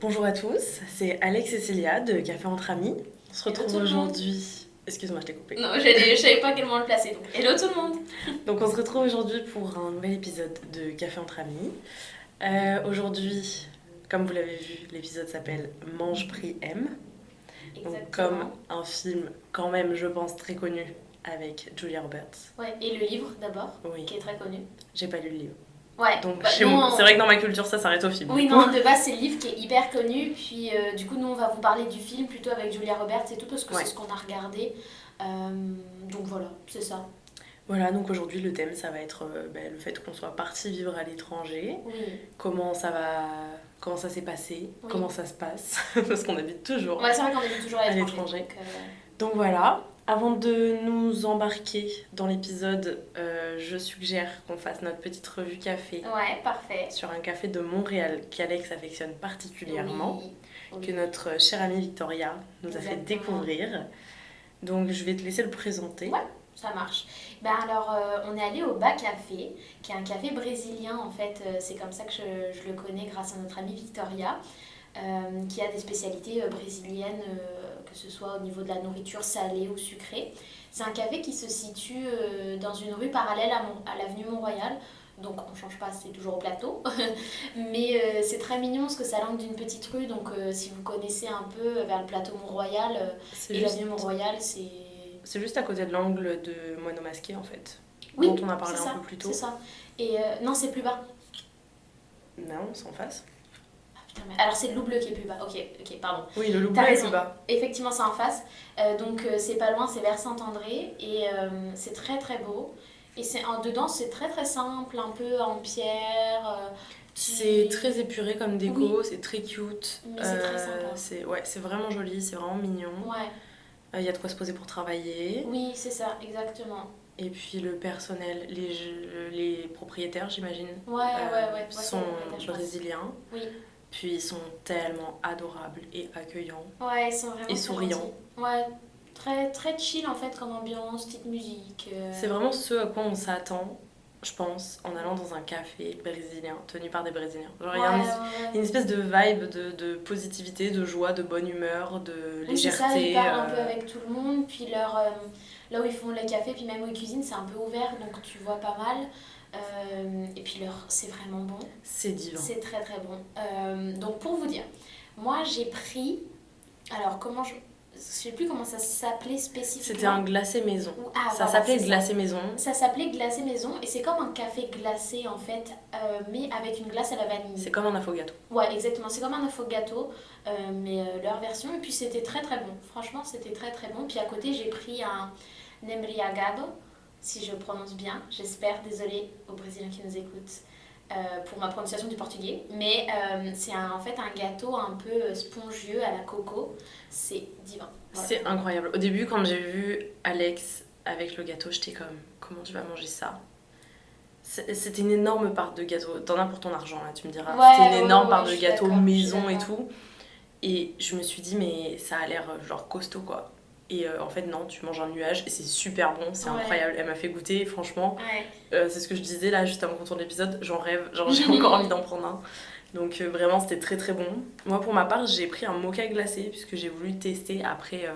Bonjour à tous, c'est Alex et Célia de Café Entre Amis. On se retrouve aujourd'hui. Excuse-moi, je t'ai coupé. Non, je savais pas quel moment le placer. Donc, hello tout le monde. Donc, on se retrouve aujourd'hui pour un nouvel épisode de Café Entre Amis. Aujourd'hui, comme vous l'avez vu, l'épisode s'appelle Mange, Prie, Aime. Donc, comme Exactement. un film, quand même, je pense, très connu avec Julia Roberts. Ouais, et le livre d'abord, Oui, qui est très connu. j'ai pas lu le livre. Ouais, Donc, bah, chez moi, c'est vrai que dans ma culture, ça s'arrête au film. oui, non, de base, c'est le livre qui est hyper connu. Puis, du coup, nous, on va vous parler du film plutôt avec Julia Roberts et tout, parce que Ouais. c'est ce qu'on a regardé. Donc voilà, c'est ça. Voilà, donc aujourd'hui, le thème, ça va être le fait qu'on soit parti vivre à l'étranger. Oui, Comment ça s'est passé, oui. comment ça se passe, parce qu'on habite toujours Ouais, c'est vrai qu'on est toujours à à l'étranger. l'étranger. Donc, Donc voilà, avant de nous embarquer dans l'épisode, je suggère qu'on fasse notre petite revue café ouais, parfait. sur un café de Montréal qu'Alex affectionne particulièrement, Oui, que notre chère amie Victoria nous a fait exactement. découvrir. Donc je vais te laisser le présenter. Ouais, ça marche. Ben alors, on est allé au Bas Café, qui est un café brésilien en fait. C'est comme ça que je le connais grâce à notre amie Victoria, qui a des spécialités brésiliennes, que ce soit au niveau de la nourriture salée ou sucrée. C'est un café qui se situe dans une rue parallèle à l'avenue Mont-Royal. Donc on change pas, c'est toujours au plateau. Mais c'est très mignon parce que ça langue d'une petite rue. Donc si vous connaissez un peu vers le plateau Mont-Royal C'est et juste, l'avenue Mont-Royal, c'est c'est juste à côté de l'angle de Moineau Masqué en fait, dont oui, on a c'est parlé un ça, peu plus tôt. c'est ça. Et non, c'est plus bas. Non, c'est en face. Ah, putain, mais... Alors c'est le loup bleu qui est plus bas. Ok, ok, pardon. Oui, le loup T'as bleu est raison. plus bas. Effectivement, c'est en face. Donc c'est pas loin, c'est vers Saint-André. Et c'est très très beau. Et c'est en dedans, c'est très très simple, un peu en pierre. C'est très épuré comme déco, Oui, c'est très cute. mais c'est très sympa. C'est vraiment joli, c'est vraiment mignon. Ouais, Il y a de quoi se poser pour travailler. oui, c'est ça, exactement. Et puis le personnel, les propriétaires, j'imagine, Ouais, ouais, ouais. C'est sont le propriétaire, je pense. brésiliens. Oui. Puis ils sont tellement adorables et accueillants Ouais, ils sont vraiment et très souriants. gentils. Ouais, très très chill en fait comme ambiance, petite musique. C'est vraiment ce à quoi on s'attend, je pense, en allant dans un café brésilien, tenu par des Brésiliens. Genre, il y a Ouais, une espèce de vibe de positivité, de joie, de bonne humeur, de oui, c'est ça, ils légèreté. parlent un peu avec tout le monde, puis là où ils font les cafés, puis même où ils cuisinent, c'est un peu ouvert, donc tu vois pas mal. Et puis c'est vraiment bon, C'est divin. c'est très très bon. Donc pour vous dire, moi j'ai pris, alors je sais plus comment ça s'appelait spécifiquement. C'était un glacé maison. Ah, Ça voilà, s'appelait c'est glacé maison. ça s'appelait glacé maison, et c'est comme un café glacé en fait, mais avec une glace à la vanille. C'est comme un affogato. Ouais, exactement. C'est comme un affogato, mais leur version. Et puis c'était très très bon. Franchement, c'était très très bon. Puis à côté, j'ai pris un embriagado, si je prononce bien. J'espère, désolée aux Brésiliens qui nous écoutent pour ma prononciation du portugais. Mais c'est en fait un gâteau un peu spongieux à la coco. C'est divin. Voilà. C'est incroyable. Au début, quand j'ai vu Alex avec le gâteau, j'étais comme, comment tu vas manger ça? C'était une énorme part de gâteau. T'en as pour ton argent, là, tu me diras. Ouais, C'était une ouais, énorme ouais, part je de suis gâteau d'accord, je suis maison et d'accord. tout. Et je me suis dit, mais ça a l'air genre costaud, quoi. Et en fait, non, tu manges un nuage et c'est super bon, c'est Ouais. incroyable. Elle m'a fait goûter, franchement. Ouais. C'est ce que je disais là, juste avant qu'on tourne l'épisode. J'en rêve, genre j'ai encore envie d'en prendre un. Donc vraiment, c'était très très bon. Moi, pour ma part, j'ai pris un mocha glacé puisque j'ai voulu tester après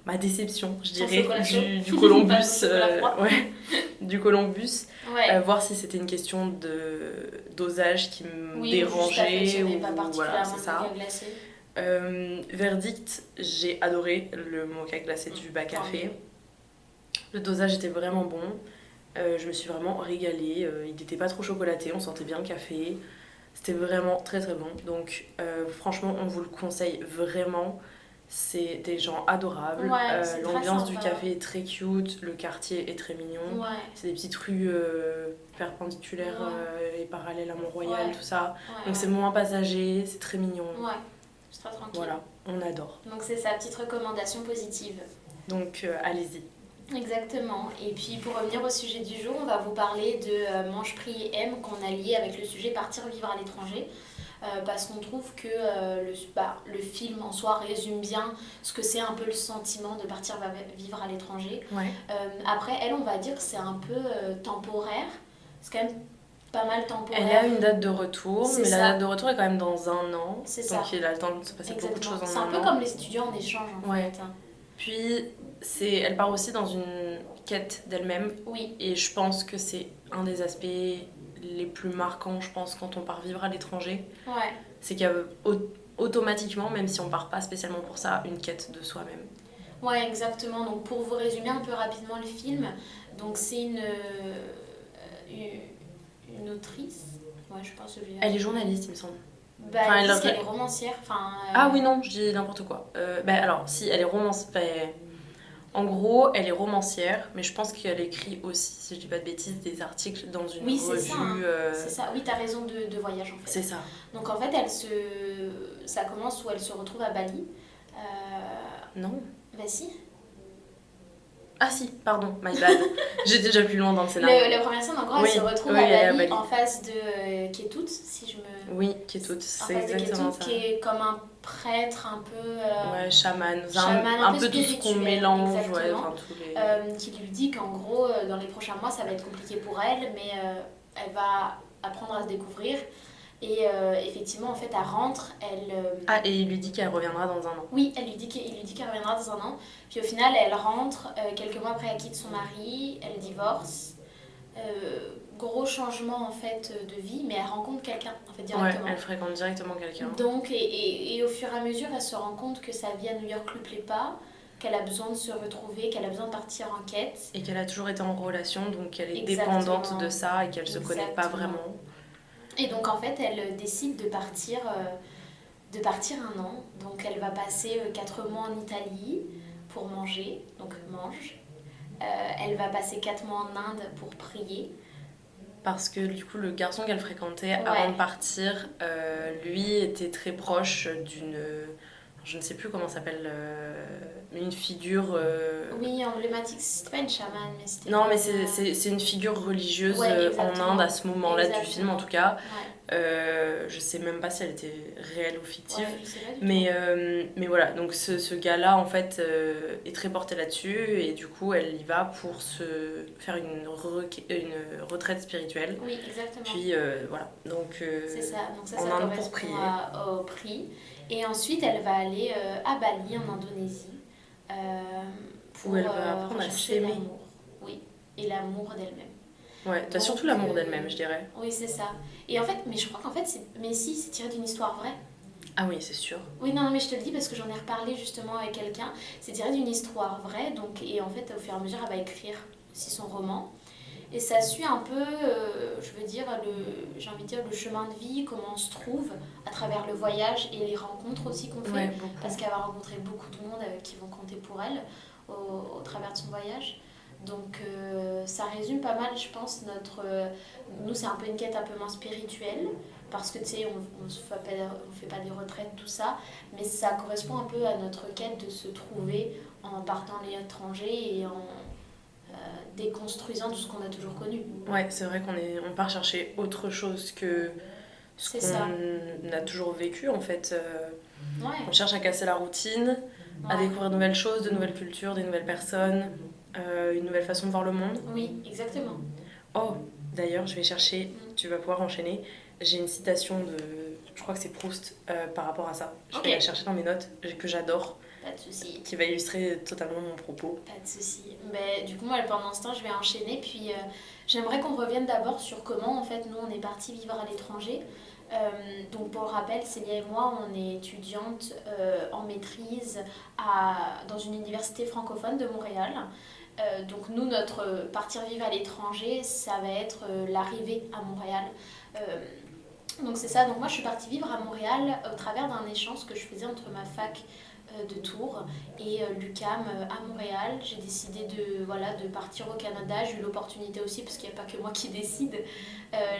ma déception, je Ton dirais, chocolat chaud. du Pas Columbus. ton chocolat froid. Ouais, du Columbus. Ouais. Voir si c'était une question de dosage qui me Oui, ou juste dérangeait affectionnais ou pas voilà, particulièrement c'est le ça. mocha glacé. Verdict, j'ai adoré le mocha glacé du bas Tant café. mieux. Le dosage était vraiment bon. Je me suis vraiment régalée. Il n'était pas trop chocolaté, on sentait bien le café. C'était vraiment très très bon. Donc franchement, on vous le conseille vraiment. C'est des gens adorables. Ouais, c'est très L'ambiance du sympa. café est très cute. Le quartier est très mignon. Ouais, C'est des petites rues perpendiculaires Ouais. et parallèles à Mont-Royal, Ouais. tout ça. ouais, Donc c'est ouais. moins passager, c'est très mignon. Ouais, c'est très tranquille. Voilà, on adore. Donc c'est sa petite recommandation positive. Donc allez-y. Exactement. Et puis pour revenir au sujet du jour, on va vous parler de Mange, Prie et Aime qu'on a lié avec le sujet Partir vivre à l'étranger. Parce qu'on trouve que le film en soi résume bien ce que c'est un peu le sentiment de partir vivre à l'étranger. Ouais. Après, elle, on va dire que c'est un peu temporaire. C'est quand même pas mal Elle a temporaire. une date de retour, C'est mais la ça. date de retour est quand même dans un an. C'est Donc ça. il a le temps de se passer beaucoup de Exactement. choses C'est en un un peu an. comme les étudiants en échange en Ouais. fait. Puis elle part aussi dans une quête d'elle-même. Oui. Et je pense que c'est un des aspects les plus marquants, je pense, quand on part vivre à l'étranger. Ouais. C'est qu'il y a automatiquement, même si on part pas spécialement pour ça, une quête de soi-même. Ouais, exactement. Donc pour vous résumer un peu rapidement le film, donc c'est une autrice. Ouais, je pense que je vais... Elle est journaliste, il me semble. Bah, Enfin, ils disent elle- qu'elle est romancière. Enfin, Ah oui, non, je dis n'importe quoi. Alors, si, elle est romancière. En gros, elle est romancière, mais je pense qu'elle écrit aussi, si je dis pas de bêtises, des articles dans une oui, revue. c'est ça. Hein. C'est ça. Oui, t'as raison de voyage en fait. C'est ça. Donc en fait, ça commence où elle se retrouve à Bali. Non. Bah si. Ah si, pardon, my bad. J'étais déjà plus loin dans le scénario. La première scène, en gros, Oui, elle se retrouve oui, elle est à à Bali, Bali. en face de Ketut, si je me... Oui, Ketut, En c'est face de exactement Ketut, ça. qui est comme un prêtre un peu... Ouais, chaman. chaman, Un peu peu tout ce qu'on spirituel, mélange, ouais, exactement. enfin tous les... Qui lui dit qu'en gros, dans les prochains mois, ça va être compliqué pour elle, mais elle va apprendre à se découvrir. Et effectivement, en fait, elle rentre, Ah, et il lui dit qu'elle reviendra dans un an. Oui, il lui dit qu'elle reviendra dans un an. Puis au final, elle rentre, quelques mois après, elle quitte son mari, elle divorce. Gros changement, en fait, de vie, mais elle rencontre quelqu'un, en fait, directement. Ouais, elle fréquente directement quelqu'un. Donc, et au fur et à mesure, elle se rend compte que sa vie à New York lui plaît pas, qu'elle a besoin de se retrouver, qu'elle a besoin de partir en quête. Et qu'elle a toujours été en relation, donc elle est Exactement. dépendante de ça et qu'elle se connaît pas Exactement. vraiment. Et donc, en fait, elle décide de partir un an. Donc, elle va passer 4 mois en Italie pour manger, donc mange. Elle va passer 4 mois en Inde pour prier. Parce que du coup, le garçon qu'elle fréquentait Ouais. avant de partir, lui était très proche d'une... Je ne sais plus comment s'appelle, une figure... Oui, emblématique. C'était pas une chamane, mais c'était... Non, comme, mais c'est une figure religieuse Ouais, en exactement. Inde à ce moment-là du Exactement. film, en tout cas. Ouais. Je sais même pas si elle était réelle ou fictive. Ouais, je sais pas du tout. Mais voilà, donc ce gars-là, en fait, est très porté là-dessus. Et du coup, elle y va pour se faire une retraite spirituelle. Oui, exactement. Puis voilà, donc C'est ça. Donc ça en Inde pour correspond prier. au prix. Et ensuite, elle va aller à Bali, en Indonésie, pour Où elle va apprendre à rechercher s'aimer. l'amour. Oui, et l'amour d'elle-même. Ouais, t'as Donc, surtout l'amour d'elle-même, je dirais. Oui, c'est ça. Et en fait, mais je crois qu'en fait, c'est tiré d'une histoire vraie. Ah oui, c'est sûr. Oui, non, mais je te le dis parce que j'en ai reparlé justement avec quelqu'un. C'est tiré d'une histoire vraie, donc, et en fait, au fur et à mesure, elle va écrire aussi son roman. Et ça suit un peu, je veux dire, j'ai envie de dire, le chemin de vie, comment on se trouve à travers le voyage et les rencontres aussi qu'on fait. Ouais, beaucoup. Parce qu'elle va rencontrer beaucoup de monde qui vont compter pour elle au travers de son voyage. Donc ça résume pas mal, je pense, nous, c'est un peu une quête un peu moins spirituelle, parce que tu sais, on fait pas des retraites, tout ça, mais ça correspond un peu à notre quête de se trouver en partant à l'étranger et en déconstruisant tout ce qu'on a toujours connu. Ouais, c'est vrai on part chercher autre chose que ce C'est ça. qu'on a toujours vécu, en fait. Ouais. On cherche à casser la routine, à Ouais. découvrir de nouvelles choses, de nouvelles cultures, des nouvelles personnes, une nouvelle façon de voir le monde. Oui, exactement. Oh, d'ailleurs, je vais chercher, tu vas pouvoir enchaîner. J'ai une citation je crois que c'est Proust, par rapport à ça. Je vais Ok. la chercher dans mes notes, que j'adore, Pas de souci. qui va illustrer totalement mon propos. Pas de souci. Mais du coup, moi, pendant ce temps, je vais enchaîner. Puis, j'aimerais qu'on revienne d'abord sur comment, en fait, nous, on est partis vivre à l'étranger. Donc, pour le rappel, Célia et moi, on est étudiantes en maîtrise dans une université francophone de Montréal. Donc, nous, notre partir vivre à l'étranger, ça va être l'arrivée à Montréal. Donc, c'est ça. Donc, moi, je suis partie vivre à Montréal au travers d'un échange que je faisais entre ma fac de Tours et l'UQAM à Montréal. J'ai décidé de partir au Canada. J'ai eu l'opportunité aussi parce qu'il n'y a pas que moi qui décide.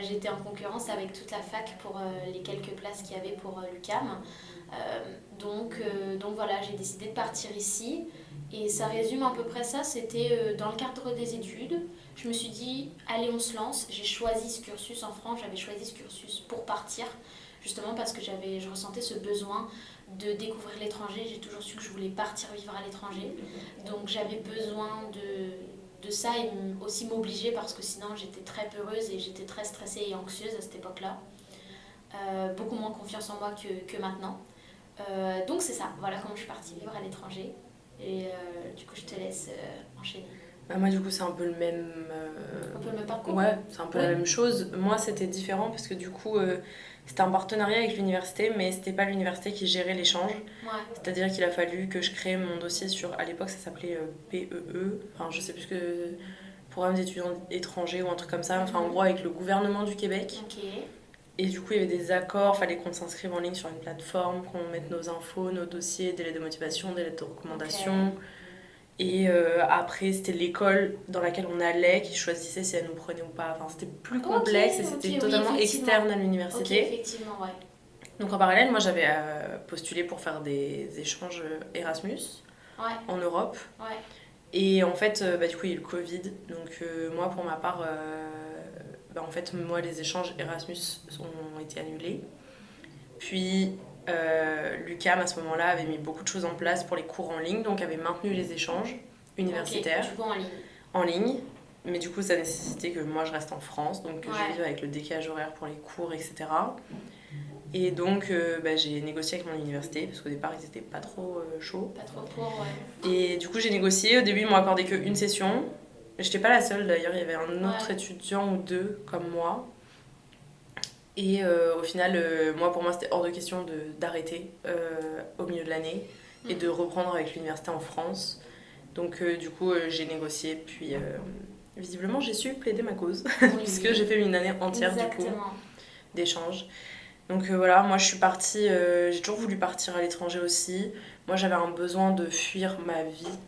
J'étais en concurrence avec toute la fac pour les quelques places qu'il y avait pour l'UQAM. Donc voilà, j'ai décidé de partir ici. Et ça résume à peu près ça. C'était dans le cadre des études. Je me suis dit, allez, on se lance. J'ai choisi ce cursus en France. J'avais choisi ce cursus pour partir. Justement parce que je ressentais ce besoin de découvrir l'étranger. J'ai toujours su que je voulais partir vivre à l'étranger. Donc j'avais besoin de ça et aussi m'obliger parce que sinon j'étais très peureuse et j'étais très stressée et anxieuse à cette époque-là. Beaucoup moins confiance en moi que maintenant. Donc c'est ça, voilà comment je suis partie vivre à l'étranger. Et du coup je te laisse enchaîner. Bah, moi du coup c'est un peu le même... Un peu le même parcours. Ouais, c'est un peu la même chose. Moi c'était différent parce que du coup c'était un partenariat avec l'université, mais c'était pas l'université qui gérait l'échange. Ouais. C'est-à-dire qu'il a fallu que je crée mon dossier sur... À l'époque ça s'appelait PEE, enfin je sais plus que... Programme d'étudiants étrangers ou un truc comme ça, enfin en gros avec le gouvernement du Québec. Ok. Et du coup, il y avait des accords, fallait qu'on s'inscrive en ligne sur une plateforme, qu'on mette nos infos, nos dossiers, des lettres de motivation, des lettres de recommandation. Okay. Et après, c'était l'école dans laquelle on allait qui choisissait si elle nous prenait ou pas. Enfin, c'était plus complexe et c'était totalement externe à l'université. Ok, effectivement, ouais. Donc en parallèle, moi j'avais postulé pour faire des échanges Erasmus en Europe. Ouais. Et en fait, du coup, il y a eu le Covid. Donc moi, pour ma part, en fait, moi, les échanges Erasmus ont été annulés. Puis, l'UQAM, à ce moment-là, avait mis beaucoup de choses en place pour les cours en ligne, donc avait maintenu les échanges universitaires. Du coup, en ligne. En ligne. Mais du coup, ça nécessitait que moi, je reste en France, donc que je vive avec le décalage horaire pour les cours, etc. Et donc, j'ai négocié avec mon université, parce qu'au départ, ils étaient pas trop chauds. Pas trop pour, ouais. Et du coup, j'ai négocié. Au début, ils m'ont accordé qu'une session. J'étais pas la seule d'ailleurs, il y avait un autre étudiant ou deux comme moi. Et au final, pour moi, c'était hors de question d'arrêter au milieu de l'année et de reprendre avec l'université en France. Donc du coup, j'ai négocié, puis visiblement, j'ai su plaider ma cause, puisque j'ai fait une année entière du coup d'échange. Donc voilà, moi je suis partie, j'ai toujours voulu partir à l'étranger aussi. Moi j'avais un besoin de fuir ma vie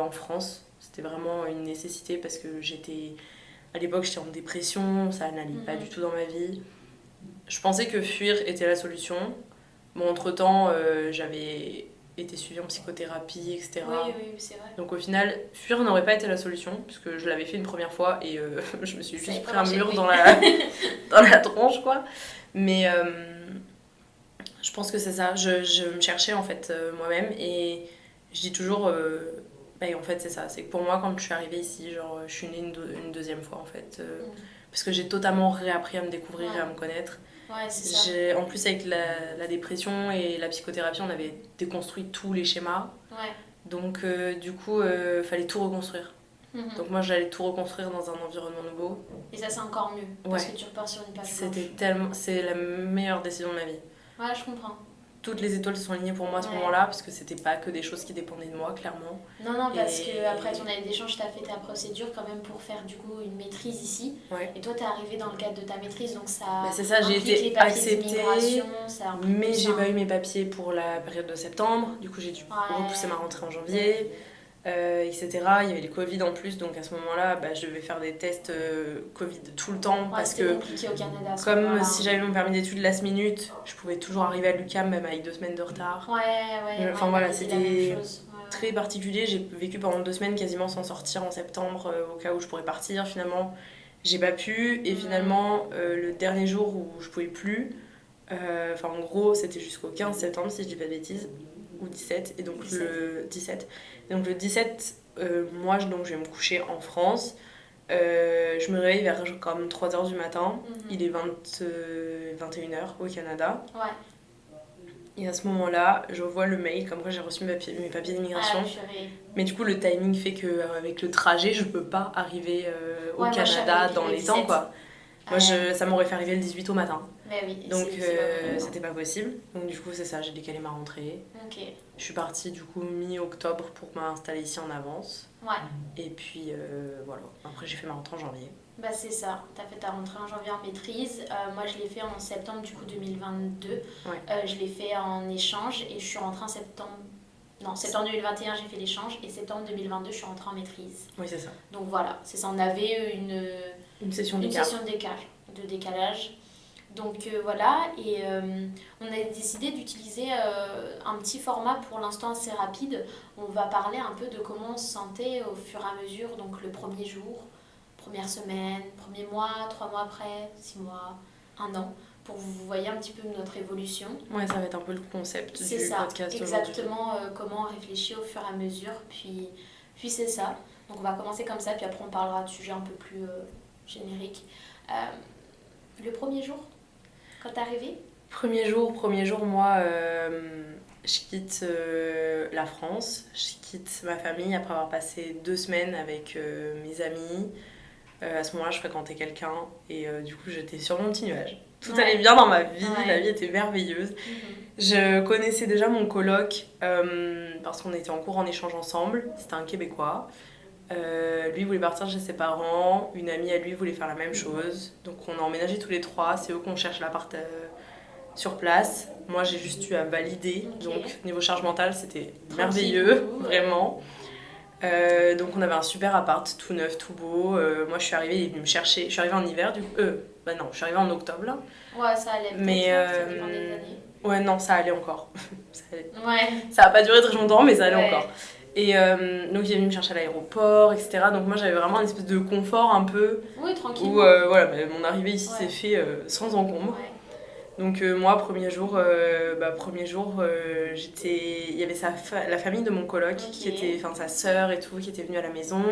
en France. C'était vraiment une nécessité parce que à l'époque j'étais en dépression, ça n'allait pas du tout dans ma vie. Je pensais que fuir était la solution. Bon, entre-temps, j'avais été suivie en psychothérapie, etc. Oui, c'est vrai. Donc au final, fuir n'aurait pas été la solution, puisque je l'avais fait une première fois et je me suis juste pris un mur dans la tronche, quoi. Mais je pense que c'est ça. Je me cherchais en fait moi-même et je dis toujours... en fait, c'est ça. C'est que pour moi, quand je suis arrivée ici, genre, je suis née une deuxième fois en fait. Parce que j'ai totalement réappris à me découvrir et à me connaître. Ouais, c'est ça. En plus, avec la dépression et la psychothérapie, on avait déconstruit tous les schémas. Ouais. Donc, du coup, fallait tout reconstruire. Donc, moi, j'allais tout reconstruire dans un environnement nouveau. Et ça, c'est encore mieux. Parce que tu repars sur une page blanche. C'est la meilleure décision de ma vie. Ouais, je comprends. Toutes les étoiles se sont alignées pour moi à ce moment-là, parce que c'était pas que des choses qui dépendaient de moi, clairement. Non, parce que après ton année d'échange, t'as fait ta procédure quand même pour faire du coup une maîtrise ici. Ouais. Et toi, t'es arrivé dans le cadre de ta maîtrise, donc ça. C'est ça, j'ai été acceptée, mais j'ai pas eu mes papiers pour la période de septembre. Du coup, j'ai dû repousser ma rentrée en janvier. Etc. Il y avait le Covid en plus, donc à ce moment-là, je devais faire des tests Covid tout le temps parce que compliqué au Canada, comme si j'avais mon permis d'études last minute, je pouvais toujours arriver à l'UQAM même avec 2 semaines de retard. Enfin voilà, c'était très particulier. J'ai vécu pendant 2 semaines quasiment sans sortir en septembre au cas où je pourrais partir. Finalement, j'ai pas pu et finalement le dernier jour où je pouvais plus, en gros c'était jusqu'au 15 septembre si je dis pas de bêtises, ou 17, et donc 17. Le 17. Donc le 17, moi donc, je vais me coucher en France. Je me réveille vers comme 3h du matin. Il est 21h au Canada. Et à ce moment-là, je vois le mail comme quoi j'ai reçu mes papiers d'immigration. Mais du coup, le timing fait qu'avec le trajet, je peux pas arriver au Canada dans les temps, quoi. Moi, ça m'aurait fait arriver le 18 au matin. Donc c'était pas possible. Donc du coup c'est ça, j'ai décalé ma rentrée. Je suis partie du coup mi-octobre pour m'installer ici en avance. Et puis voilà, après j'ai fait ma rentrée en janvier. C'est ça, t'as fait ta rentrée en janvier en maîtrise. Moi je l'ai fait en septembre du coup 2022. Je l'ai fait en échange et je suis rentrée en septembre. Non, septembre 2021 j'ai fait l'échange et septembre 2022 je suis rentrée en maîtrise. Oui, c'est ça. Donc voilà, c'est ça, on avait une session de décalage. Donc voilà, et on a décidé d'utiliser un petit format pour l'instant assez rapide. On va parler un peu de comment on se sentait au fur et à mesure, donc le premier jour, première semaine, premier mois, 3 mois après, 6 mois, 1 an, pour que vous voyez un petit peu notre évolution. Ouais, ça va être un peu le concept du podcast aujourd'hui. Exactement comment on réfléchit au fur et à mesure, puis c'est ça. Donc on va commencer comme ça, puis après on parlera de sujets un peu plus génériques. Le premier jour, quand t'es arrivée? Premier jour, moi, je quitte la France, je quitte ma famille après avoir passé 2 semaines avec mes amis. À ce moment-là, je fréquentais quelqu'un et du coup, j'étais sur mon petit nuage. Tout allait bien dans ma vie, la vie était merveilleuse. Je connaissais déjà mon coloc parce qu'on était en cours en échange ensemble. C'était un Québécois. Lui voulait partir chez ses parents, une amie à lui voulait faire la même chose. Donc on a emménagé tous les trois, c'est eux qu'on cherche l'appart sur place. Moi j'ai juste eu à valider, donc niveau charge mentale c'était merveilleux, vraiment. Donc on avait un super appart, tout neuf, tout beau. Moi je suis arrivée, il est venu me chercher. Je suis arrivée en hiver, du coup. Bah non, je suis arrivée en octobre là. Ouais, ça allait peut-être, Mais ça dépend des années. ouais, non, ça allait encore. ça allait. Ouais. Ça a pas duré très longtemps, mais ça allait encore. Et donc il est venu me chercher à l'aéroport, etc. Donc moi j'avais vraiment une espèce de confort un peu. Oui, tranquille. Où voilà, mon arrivée ici s'est fait sans encombre. Ouais. Donc moi, premier jour, il y avait la famille de mon coloc, qui était, enfin sa sœur et tout, qui était venue à la maison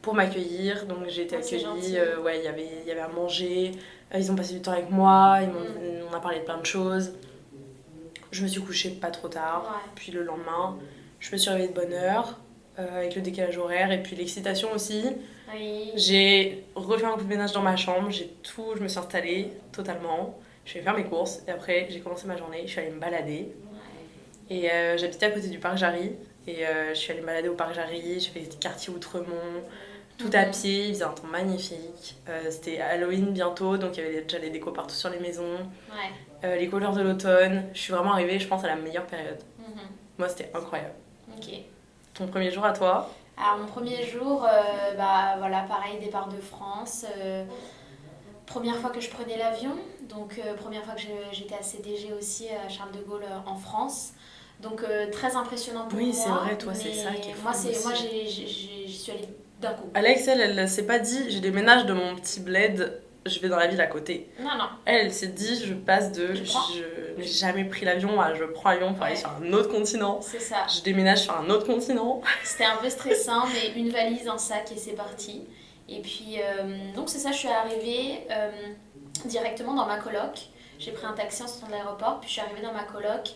pour m'accueillir. Donc j'ai été accueillie, il y avait à manger, ils ont passé du temps avec moi, on a parlé de plein de choses. Je me suis couchée pas trop tard, puis le lendemain, je me suis réveillée de bonne heure, avec le décalage horaire et puis l'excitation aussi. Oui. J'ai refait un coup de ménage dans ma chambre, je me suis installée totalement. Je suis allée faire mes courses et après j'ai commencé ma journée, je suis allée me balader. Et j'habitais à côté du parc Jarry et je suis allée me balader au parc Jarry, j'ai fait des quartiers Outremont, tout à pied, il faisait un temps magnifique. C'était Halloween bientôt, donc il y avait déjà les décos partout sur les maisons, les couleurs de l'automne. Je suis vraiment arrivée, je pense, à la meilleure période. Moi c'était incroyable. Ton premier jour à toi? Alors mon premier jour, voilà, pareil, départ de France. Première fois que je prenais l'avion, donc première fois que j'étais à CDG aussi à Charles de Gaulle en France. Donc très impressionnant pour moi. Oui, c'est vrai, toi c'est ça qui est fou. Moi j'y suis allée d'un coup. Alex, elle s'est pas dit, je déménage de mon petit bled, je vais dans la ville à côté. Non. Elle s'est dit, je passe de je n'ai jamais pris l'avion à je prends l'avion pour aller sur un autre continent. C'est ça. Je déménage sur un autre continent. C'était un peu stressant, mais une valise, un sac et c'est parti. Et puis, donc c'est ça, je suis arrivée directement dans ma coloc. J'ai pris un taxi en sortant de l'aéroport, puis je suis arrivée dans ma coloc.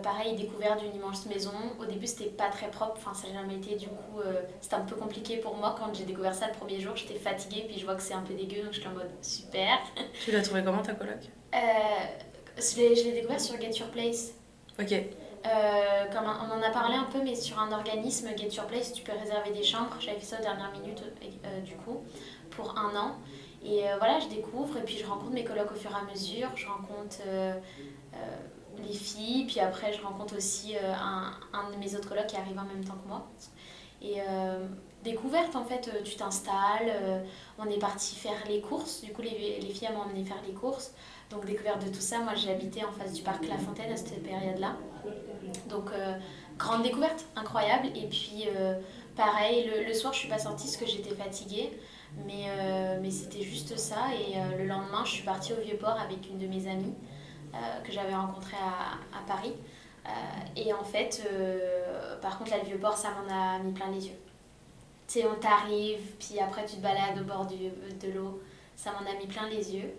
Pareil, découvert d'une immense maison. Au début, c'était pas très propre, enfin, ça n'a jamais été. Du coup, c'était un peu compliqué pour moi quand j'ai découvert ça le premier jour. J'étais fatiguée, puis je vois que c'est un peu dégueu, donc j'étais en mode super. Tu l'as trouvé comment ta coloc? Je l'ai découvert sur Get Your Place. Ok. Comme on en a parlé un peu, mais sur un organisme Get Your Place, tu peux réserver des chambres. J'avais fait ça aux dernières minutes, du coup, pour 1 an. Et voilà, je découvre, et puis je rencontre mes colocs au fur et à mesure. Je rencontre les filles, puis après je rencontre aussi un de mes autres colocs qui arrive en même temps que moi. Et découverte, en fait, tu t'installes, on est parti faire les courses. Du coup, les filles m'ont emmené faire les courses. Donc découverte de tout ça, moi j'habitais en face du parc La Fontaine à cette période-là. Donc grande découverte, incroyable. Et puis pareil, le soir je suis pas sortie parce que j'étais fatiguée. Mais c'était juste ça. Et le lendemain je suis partie au Vieux-Port avec une de mes amies que j'avais rencontrée à Paris. Et en fait, par contre là le Vieux-Port ça m'en a mis plein les yeux. Tu sais, on t'arrive, puis après tu te balades au bord de l'eau. Ça m'en a mis plein les yeux.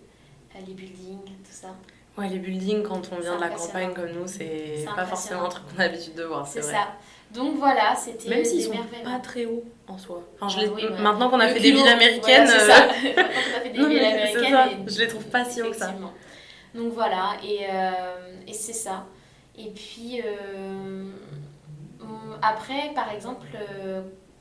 Les buildings, tout ça. Ouais, les buildings, quand on vient de la campagne comme nous, c'est pas forcément un truc qu'on a l'habitude de voir, c'est vrai. Ça. Donc voilà, c'était même s'ils sont pas très hauts en soi. Enfin, maintenant qu'on a fait des villes américaines, voilà, c'est ça. Maintenant qu'on a fait des villes américaines, je les trouve pas si hauts que ça. Donc voilà, et c'est ça. Et puis après, par exemple,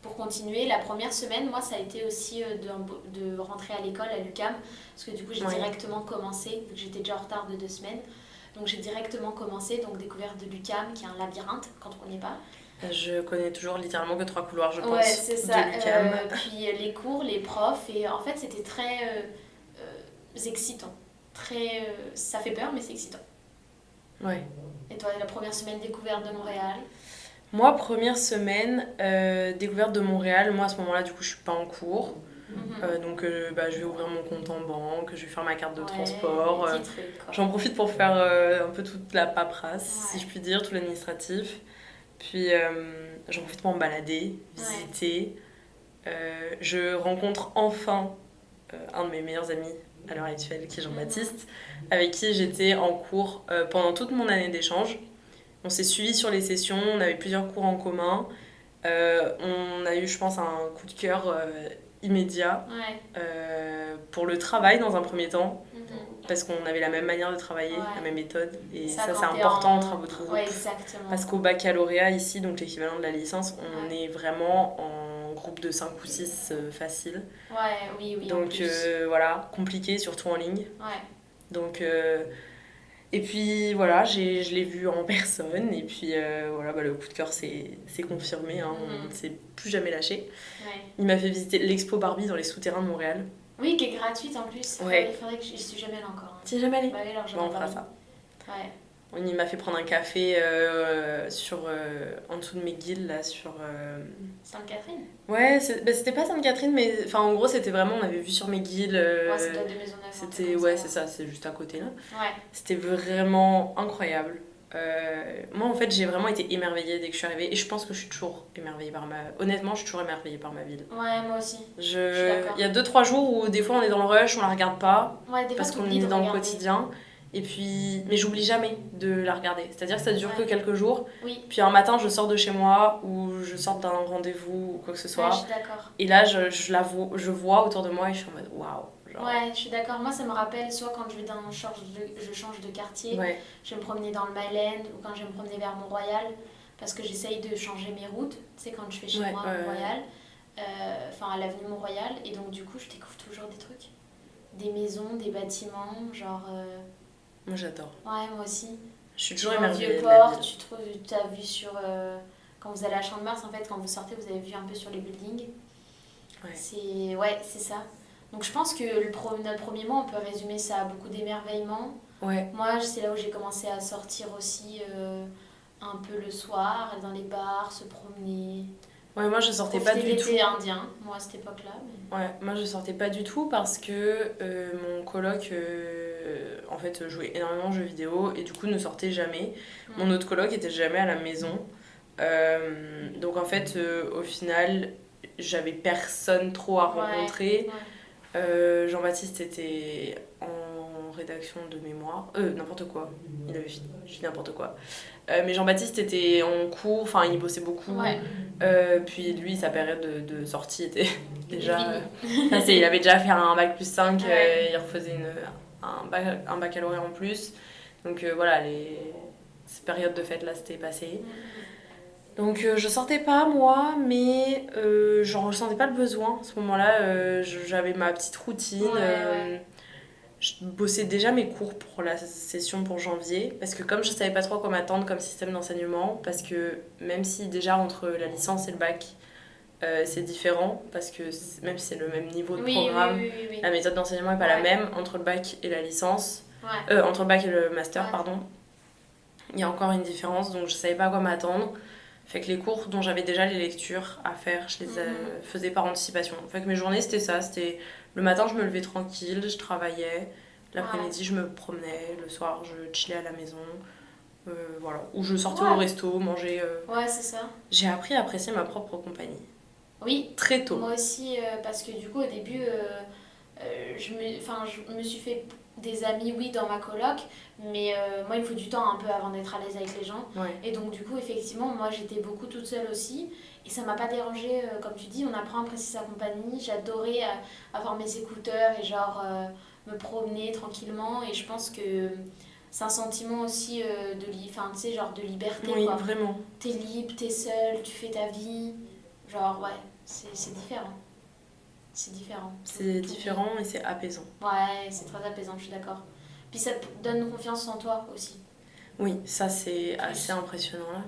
pour continuer, la première semaine, moi, ça a été aussi de rentrer à l'école à l'UQAM, parce que du coup, j'ai directement commencé, vu que j'étais déjà en retard de 2 semaines. Donc j'ai directement commencé, donc découverte de l'UQAM, qui est un labyrinthe, quand on ne connaît pas. Je connais toujours littéralement que 3 couloirs, je pense, c'est ça. de l'UQAM. Puis les cours, les profs, et en fait, c'était très excitant. Ça fait peur, mais c'est excitant. Ouais. Et toi, la première semaine découverte de Montréal? Moi, première semaine, découverte de Montréal. Moi, à ce moment-là, du coup, je suis pas en cours. Donc, je vais ouvrir mon compte en banque, je vais faire ma carte de transport. J'en profite pour faire un peu toute la paperasse, si je puis dire, tout l'administratif. Puis, j'en profite pour me balader, visiter. Je rencontre enfin un de mes meilleurs amis à l'heure actuelle, qui est Jean-Baptiste, avec qui j'étais en cours pendant toute mon année d'échange. On s'est suivis sur les sessions, on avait plusieurs cours en commun. On a eu, je pense, un coup de cœur immédiat pour le travail dans un premier temps, parce qu'on avait la même manière de travailler, la même méthode, et ça c'est important en travaux de groupe. Exactement. Parce qu'au baccalauréat ici, donc l'équivalent de la licence, on est vraiment en groupe de 5 ou 6 facile. Oui. Donc voilà, compliqué, surtout en ligne. Donc et puis voilà, je l'ai vu en personne, et puis voilà, le coup de cœur s'est confirmé, hein, on ne s'est plus jamais lâché. Il m'a fait visiter l'expo Barbie dans les souterrains de Montréal. Oui, qui est gratuite en plus. Il faudrait que je suis jamais allée encore. Tu es jamais allée? On fera ça. Il m'a fait prendre un café en dessous de McGill, là, sur... Sainte-Catherine? Ouais, c'était pas Sainte-Catherine, mais en gros, c'était vraiment, on avait vu sur McGill. Ça doit être de Maisonneuve. C'est ça, c'est juste à côté, là. C'était vraiment incroyable. Moi, en fait, j'ai vraiment été émerveillée dès que je suis arrivée, et je pense que je suis toujours émerveillée Honnêtement, je suis toujours émerveillée par ma ville. Ouais, moi aussi. Il y a 2-3 jours où, des fois, on est dans le rush, on la regarde pas, parce qu'on est dans le quotidien. Et puis, mais j'oublie jamais de la regarder. C'est-à-dire que ça dure que quelques jours. Puis un matin, je sors de chez moi ou je sors d'un rendez-vous ou quoi que ce soit. Je suis d'accord. Et là, je vois autour de moi et je suis en mode waouh. Je suis d'accord. Moi, ça me rappelle soit quand je change de quartier, je vais me promener dans le Myland, ou quand je vais me promener vers Mont-Royal, parce que j'essaye de changer mes routes. Tu sais, quand je fais chez moi à Mont-Royal, à l'avenue Mont-Royal, et donc du coup, je découvre toujours des trucs. Des maisons, des bâtiments, genre... Moi, j'adore. Ouais, moi aussi. Je suis toujours émerveillée. Vieux port, tu as vu sur... quand vous allez à Champ-de-Mars, en fait, quand vous sortez, vous avez vu un peu sur les buildings. C'est ça. Donc je pense que notre premier mois, on peut résumer ça à beaucoup d'émerveillement. Moi, c'est là où j'ai commencé à sortir aussi un peu le soir, aller dans les bars, se promener. Moi je sortais pas du tout. L'été indien, moi à cette époque-là. Mais... moi je sortais pas du tout parce que mon coloc en fait jouait énormément de jeux vidéo et du coup ne sortait jamais. Mon autre coloc était jamais à la maison. Donc en fait au final j'avais personne trop à rencontrer. Jean-Baptiste était en rédaction de mémoire. N'importe quoi. Il avait fini. Je dis n'importe quoi. Mais Jean-Baptiste était en cours, enfin il bossait beaucoup. Puis lui, sa période de sortie était déjà. Il avait déjà fait un bac plus 5, il refaisait un baccalauréat en plus. Donc voilà, ces périodes de fête là, c'était passé. Donc je sortais pas moi, mais j'en ressentais pas le besoin. À ce moment-là, j'avais ma petite routine. Je bossais déjà mes cours pour la session pour janvier, parce que comme je savais pas trop quoi m'attendre comme système d'enseignement, parce que même si déjà entre la licence et le bac c'est différent, parce que même si c'est le même niveau de programme, la méthode d'enseignement est pas la même entre le bac et la licence, entre le bac et le master, pardon. Il y a encore une différence, donc je savais pas à quoi m'attendre. Fait que les cours dont j'avais déjà les lectures à faire, je les faisais par anticipation. Fait que mes journées c'était ça, c'était le matin je me levais tranquille, je travaillais, l'après-midi je me promenais, le soir je chillais à la maison, voilà. Ou je sortais au resto, manger. C'est ça. J'ai appris à apprécier ma propre compagnie. Oui. Très tôt. Moi aussi, parce que du coup au début, je me suis fait des amis dans ma coloc, mais moi il me faut du temps un peu avant d'être à l'aise avec les gens, et donc du coup effectivement moi j'étais beaucoup toute seule aussi et ça m'a pas dérangé, comme tu dis, on apprend à apprécier sa compagnie. J'adorais avoir mes écouteurs et genre me promener tranquillement, et je pense que c'est un sentiment aussi de liberté. Vraiment. T'es libre, t'es seule, tu fais ta vie, genre c'est différent. C'est différent. C'est différent et c'est apaisant. C'est très apaisant, je suis d'accord. Puis ça te donne confiance en toi aussi. Oui, ça c'est assez impressionnant là.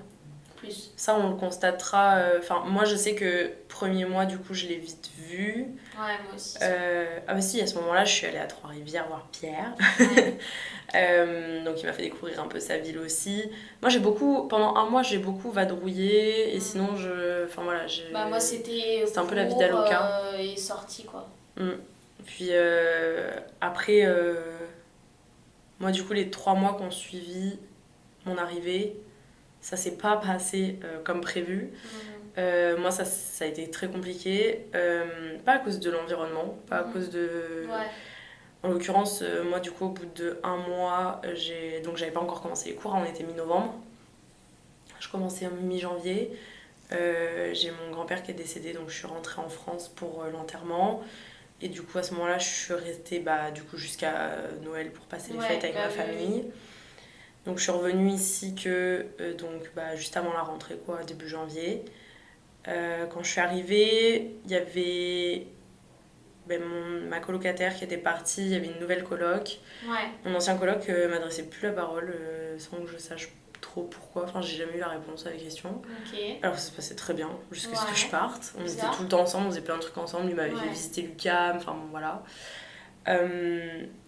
Plus. Ça on le constatera. Moi je sais que premier mois du coup je l'ai vite vu. Moi aussi. Si, à ce moment-là je suis allée à Trois-Rivières voir Pierre. Donc il m'a fait découvrir un peu sa ville aussi. Moi pendant un mois j'ai beaucoup vadrouillé et sinon moi c'était un peu la vie d'Aloca. Et sortie quoi. Puis après moi du coup les 3 mois qu'on suivi mon arrivée, ça s'est pas passé comme prévu. Moi, ça a été très compliqué. Pas à cause de l'environnement, pas à cause de... Ouais. En l'occurrence, moi, du coup, au bout de 1 mois, donc j'avais pas encore commencé les cours, on était mi-novembre. Je commençais en mi-janvier. J'ai mon grand-père qui est décédé, donc je suis rentrée en France pour l'enterrement. Et du coup, à ce moment-là, je suis restée du coup, jusqu'à Noël pour passer les fêtes avec ma famille. Donc je suis revenue ici juste avant la rentrée, quoi, début janvier. Quand je suis arrivée, il y avait ma colocataire qui était partie, il y avait une nouvelle coloc. Ouais. Mon ancien coloc m'adressait plus la parole sans que je sache trop pourquoi. Enfin, j'ai jamais eu la réponse à la question. Ok. Alors ça se passait très bien jusqu'à ce que je parte. On Bizarre. était tout le temps ensemble, on faisait plein de trucs ensemble. Lui m'avait fait visiter l'UQAM, enfin bon, voilà.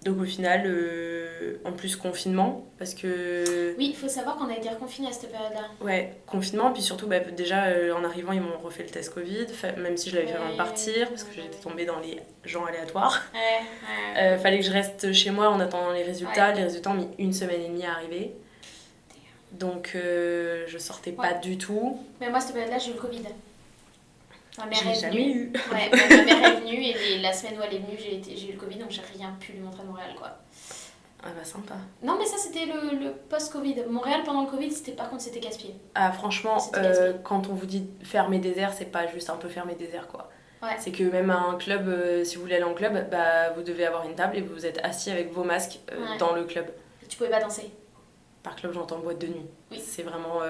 Donc au final, en plus confinement, parce que... Oui, il faut savoir qu'on a été reconfinés à cette période-là. Ouais, confinement, puis surtout déjà en arrivant ils m'ont refait le test Covid, même si je l'avais fait avant de partir, parce que j'étais tombée dans les gens aléatoires. Fallait que je reste chez moi en attendant les résultats. Les résultats ont mis 1 semaine et demie à arriver. Donc je sortais pas du tout. Mais moi, cette période-là, j'ai eu le Covid. Ma mère J'ai jamais eu. Ouais, ma mère est venue et la semaine où elle est venue, j'ai eu le Covid, donc j'ai rien pu lui montrer de Montréal, quoi. Ah bah sympa. Non, mais ça, c'était le post-Covid. Montréal, pendant le Covid, par contre, c'était casse-pied. Ah franchement, quand on vous dit fermer des airs, c'est pas juste un peu fermer des airs, quoi. Ouais. C'est que même à un club, si vous voulez aller en club, vous devez avoir une table et vous êtes assis avec vos masques dans le club. Tu pouvais pas danser. Par club, j'entends boîte de nuit. Oui. C'est vraiment...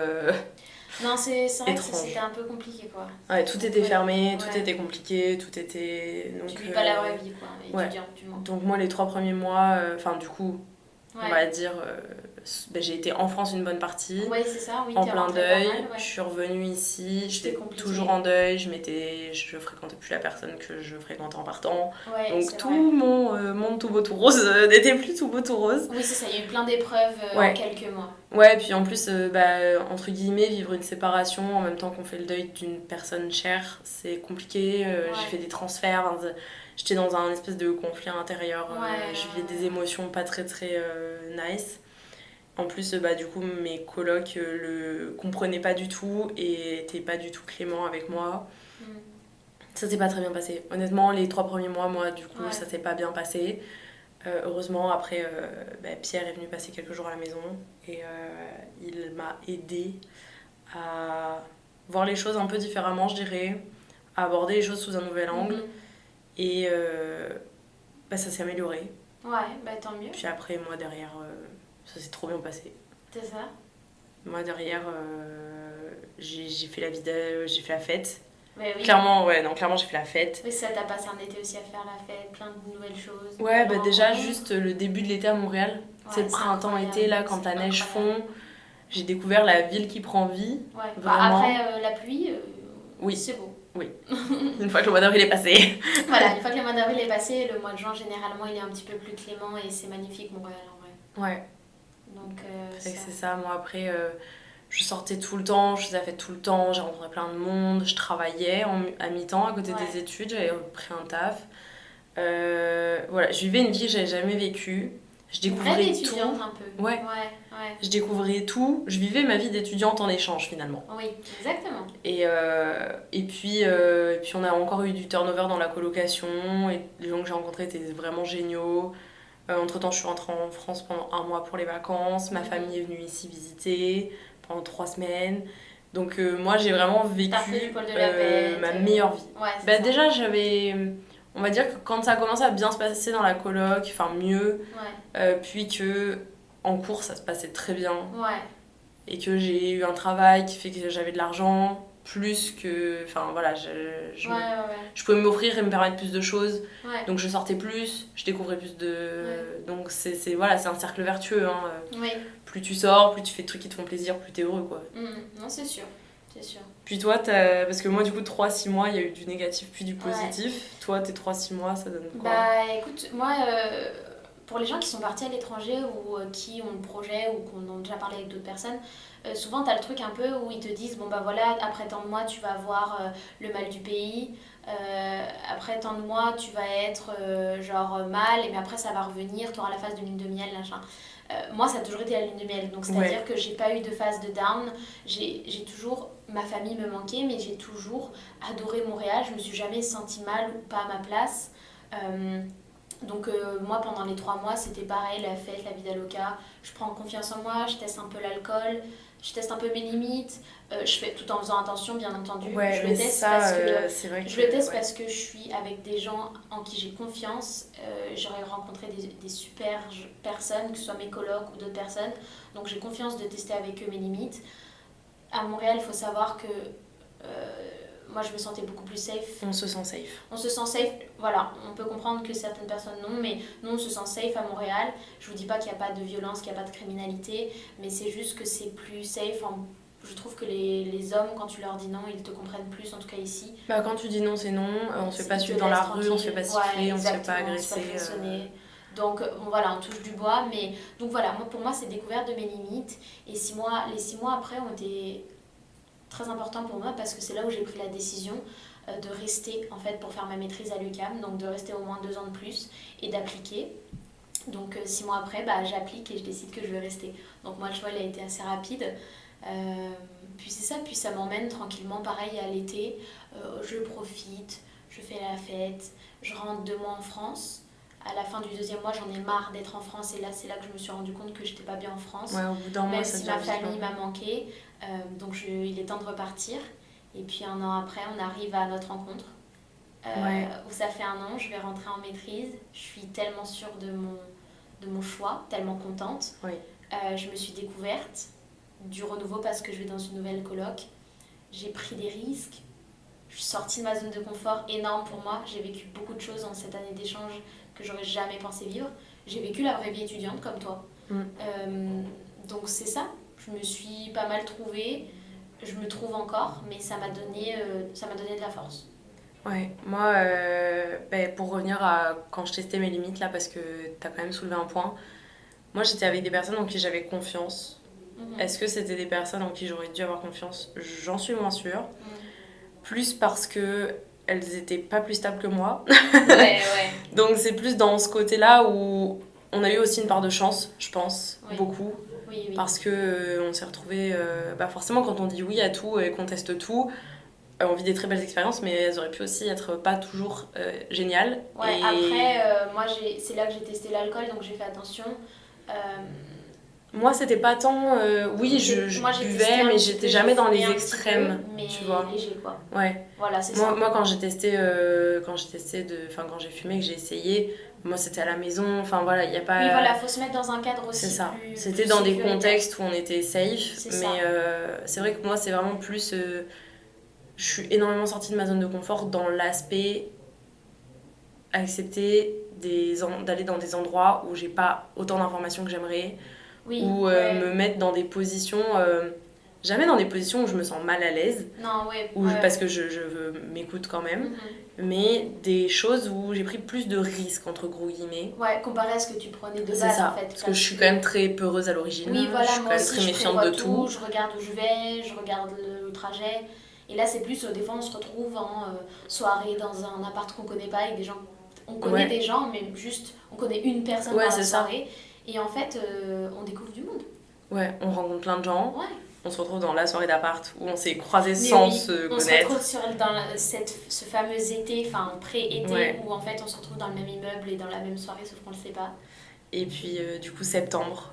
Non, c'est vrai étrange. que c'était un peu compliqué, quoi. Ouais, tout était fermé, tout était compliqué, tout était... Donc, tu vis pas la vraie vie, quoi, étudiant, du moins. Donc moi, les 3 premiers mois, du coup, on va dire... j'ai été en France une bonne partie, c'est ça, en plein deuil. Je suis revenue ici, j'étais toujours en deuil, je fréquentais plus la personne que je fréquentais en partant. Donc tout mon monde tout beau tout rose n'était plus tout beau tout rose. Oui, c'est ça, il y a eu plein d'épreuves en quelques mois. Ouais, puis en plus, entre guillemets, vivre une séparation en même temps qu'on fait le deuil d'une personne chère, c'est compliqué. J'ai fait des transferts, j'étais dans un espèce de conflit intérieur, je vivais des émotions pas très très nice. En plus, du coup, mes colocs le comprenaient pas du tout et étaient pas du tout cléments avec moi. Ça s'est pas très bien passé. Honnêtement, les 3 premiers mois, moi, du coup, ça s'est pas bien passé. Heureusement, après, Pierre est venu passer quelques jours à la maison et il m'a aidé à voir les choses un peu différemment, je dirais, à aborder les choses sous un nouvel angle. Et ça s'est amélioré. Ouais, tant mieux. Puis après, moi, derrière... ça s'est trop bien passé. C'est ça. Moi, derrière, j'ai fait j'ai fait la fête. Mais oui. Clairement, j'ai fait la fête. Oui, ça t'a passé un été aussi à faire la fête, plein de nouvelles choses. Ouais, déjà, juste le début de l'été à Montréal. C'est le printemps-été, là, quand la neige fond. J'ai découvert la ville qui prend vie. Ouais, vraiment. Après la pluie, oui. C'est beau. Oui. Une fois que le mois d'avril est passé. Voilà, une fois que le mois d'avril est passé, le mois de juin, généralement, il est un petit peu plus clément et c'est magnifique, Montréal, en vrai. Ouais. Donc, c'est ça. Moi, après, je sortais tout le temps, je faisais la fête tout le temps, j'ai rencontré plein de monde, je travaillais à mi-temps à côté des études, j'avais pris un taf. Voilà, je vivais une vie que j'avais jamais vécue. Je découvrais tout. Un peu. Ouais. Je découvrais tout. Je vivais ma vie d'étudiante en échange finalement. Oui, exactement. Et puis on a encore eu du turnover dans la colocation et les gens que j'ai rencontrés étaient vraiment géniaux. Entre-temps, je suis rentrée en France pendant 1 mois pour les vacances. Ma famille est venue ici visiter pendant 3 semaines. Donc moi, j'ai vraiment vécu ma meilleure vie. Ouais, déjà, j'avais... On va dire que quand ça a commencé à bien se passer dans la coloc, enfin mieux, puis que en cours ça se passait très bien, et que j'ai eu un travail qui fait que j'avais de l'argent, plus que... Enfin voilà, je pouvais m'offrir et me permettre plus de choses, donc je sortais plus, je découvrais plus de... Donc c'est un cercle vertueux, hein. Plus tu sors, plus tu fais des trucs qui te font plaisir, plus t'es heureux, quoi. Non, c'est sûr. C'est sûr. Puis toi, parce que moi, du coup, 3-6 mois, il y a eu du négatif puis du positif. Toi, tes 3-6 mois, ça donne quoi? Écoute, moi, pour les gens qui sont partis à l'étranger ou qui ont le projet ou qu'on a déjà parlé avec d'autres personnes, souvent tu as le truc un peu où ils te disent bon bah voilà, après tant de mois tu vas avoir le mal du pays, après tant de mois tu vas être genre mal, et mais après ça va revenir, tu auras la phase de lune de miel, machin. Moi ça a toujours été la lune de miel, donc c'est-à-dire que j'ai pas eu de phase de down, j'ai toujours, ma famille me manquait, mais j'ai toujours adoré Montréal, je me suis jamais sentie mal ou pas à ma place. Donc moi pendant les 3 mois c'était pareil, la fête, la vida loca, je prends confiance en moi, je teste un peu l'alcool, je teste un peu mes limites, je fais tout en faisant attention bien entendu, je le teste parce que je suis avec des gens en qui j'ai confiance, j'aurais rencontré des super personnes, que ce soit mes colocs ou d'autres personnes, donc j'ai confiance de tester avec eux mes limites. À Montréal il faut savoir que moi je me sentais beaucoup plus safe. On se sent safe. On se sent safe, voilà, on peut comprendre que certaines personnes non, mais nous on se sent safe à Montréal. Je vous dis pas qu'il n'y a pas de violence, qu'il n'y a pas de criminalité, mais c'est juste que c'est plus safe. Je trouve que les hommes, quand tu leur dis non, ils te comprennent plus, en tout cas ici. Bah quand tu dis non, c'est non, on se fait pas suivre dans la rue, on se fait pas siffler, on se fait pas agresser. Donc bon, voilà, on touche du bois, mais donc voilà, pour moi c'est découverte de mes limites. Et les 6 mois après ont été très importants pour moi parce que c'est là où j'ai pris la décision de rester en fait pour faire ma maîtrise à l'UQAM, donc de rester au moins 2 ans de plus et d'appliquer. Donc 6 mois après, j'applique et je décide que je vais rester. Donc moi le choix il a été assez rapide. Puis c'est ça, puis ça m'emmène tranquillement pareil à l'été. Je profite, je fais la fête, je rentre 2 mois en France. À la fin du 2e mois, j'en ai marre d'être en France et là, c'est là que je me suis rendu compte que j'étais pas bien en France. Ouais, au bout d'un mois, même si ma famille m'a manqué. Donc il est temps de repartir. Et puis 1 an après, on arrive à notre rencontre. Où ça fait 1 an, je vais rentrer en maîtrise. Je suis tellement sûre de mon choix, tellement contente. Oui. Je me suis découverte du renouveau parce que je vais dans une nouvelle coloc. J'ai pris des risques. Je suis sortie de ma zone de confort énorme pour moi. J'ai vécu beaucoup de choses en cette année d'échange que j'aurais jamais pensé vivre. J'ai vécu la vraie vie étudiante comme toi. Donc c'est ça. Je me suis pas mal trouvée. Je me trouve encore, mais ça m'a donné de la force. Ouais, moi, pour revenir à quand je testais mes limites, là, parce que t'as quand même soulevé un point, moi j'étais avec des personnes en qui j'avais confiance. Est-ce que c'était des personnes en qui j'aurais dû avoir confiance ? J'en suis moins sûre. Plus parce que elles étaient pas plus stables que moi. Ouais. Donc c'est plus dans ce côté-là où on a eu aussi une part de chance, je pense, beaucoup. Oui. Parce que on s'est retrouvés, forcément quand on dit oui à tout et qu'on teste tout, on vit des très belles expériences, mais elles auraient pu aussi être pas toujours géniales. Ouais, après, moi c'est là que j'ai testé l'alcool, donc j'ai fait attention. Moi, c'était pas tant. Oui, je buvais, mais j'étais jamais dans les extrêmes. Mais tu vois. Léger, quoi. Ouais. Voilà, c'est ça. Moi, quand j'ai fumé, que j'ai essayé, moi, c'était à la maison. Enfin, voilà, il n'y a pas. Oui, voilà, faut se mettre dans un cadre aussi. C'est ça. C'était plus dans des contextes où on était safe. C'est mais c'est vrai que moi, c'est vraiment plus. Je suis énormément sortie de ma zone de confort dans l'aspect accepter d'aller dans des endroits où j'ai pas autant d'informations que j'aimerais. Ou me mettre dans des positions jamais dans des positions où je me sens mal à l'aise parce que je m'écoute quand même, mais des choses où j'ai pris plus de risques entre gros guillemets, comparé à ce que tu prenais de base ça. en fait, parce que je suis quand même très peureuse à l'origine, oui, voilà, je suis quand même très méfiante de tout, je regarde où je vais, je regarde le trajet, et là c'est plus des fois on se retrouve en soirée dans un appart qu'on connaît pas avec des gens, on connaît des gens mais juste on connaît une personne dans la soirée. Et en fait, on découvre du monde. Ouais, on rencontre plein de gens. Ouais. On se retrouve dans la soirée d'appart où on s'est croisés sans se connaître. On se retrouve dans ce fameux été, enfin pré-été, où en fait on se retrouve dans le même immeuble et dans la même soirée, sauf qu'on le sait pas. Et puis du coup, septembre,